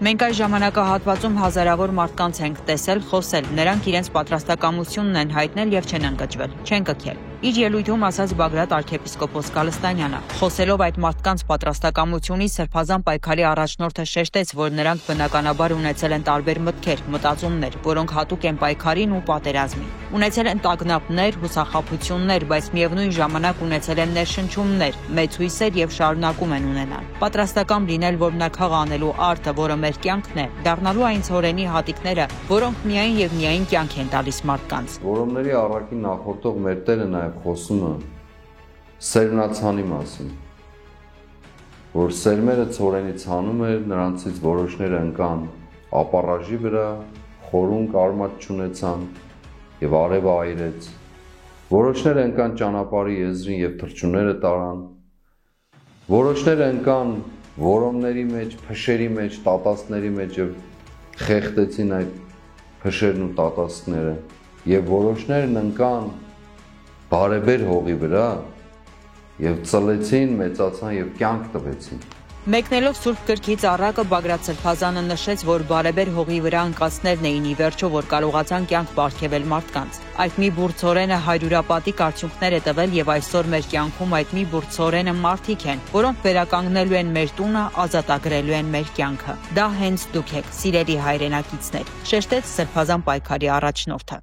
Մենք այս ժամանակահատվածում հազարավոր մարդկանց ենք տեսել, խոսել, նրանք իրենց պատրաստակամությունն են հայտնել եւ չեն ընկճվել, չեն կքել։ Իր ելույթում ասաց Բագրատ arczepiskopos Գալստանյանը, խոսելով այդ մարդկանց պատրաստակամությունից Սրբազան պայքարի առաջնորդը շեշտեց, որ նրանք բնականաբար ունեցել են տարբեր մտքեր, մտածումներ, որոնք հատուկ են պայքարին ու պատերազմին։ Ունեցել են տագնապներ, հուսախաբություններ, բայց միևնույն ժամանակ ունեցել են ներշնչումներ, մեծ հույսեր եւ շարունակում են ունենալ։ Պատրաստակամ լինել որմնաքաղ անելու արտը, որը մեր կյանքն է, դառնալու այն ցորենի հատիկները, որոնք միայն եւ միայն կյանք են տալիս մարդկանց։ Որոնների առաքին նախորդող մեր Տերը նաեւ խոսում է սերմնացանի մասին, որ սերմերը ցորենից հանում էր, նրանցից որոշները ընկան ապառաժի վրա, խորունկ արմատ չունեցան եւ արևը այրեց, որոշները ընկան ճանապարհի եզրին եւ թռչունները տարան, որոշները ընկան որոմների մեջ, փշերի մեջ, տատասների մեջ եւ խեղդեցին այդ փշերն ու տատասները եւ որոշներն ընկան բարեբեր հողի վրա եւ ծլեցին, մեծացան եւ կյանք տվեցին։ Մեկնելով Սուրբ Գրքից առակը Բագրատ Սրբազանը նշեց, որ բարեբեր հողի վրա ընկածներն էին ի վերջո, որ կարողացան կյանք պարգևել մարդկանց։ Այդ մի բուռ ցորենը հայրուրապատիկ արդյունքներ է տվել եւ այսօր մեր կյանքում այդ մի բուռ ցորենը մարդիկ են, որոնք վերականգնելու են մեր տունը, ազատագրելու են մեր կյանքը։ Դա հենց դուք եք, սիրելի հայրենակիցներ, շեշտեց Սրբազան պայքարի առաջնորդը։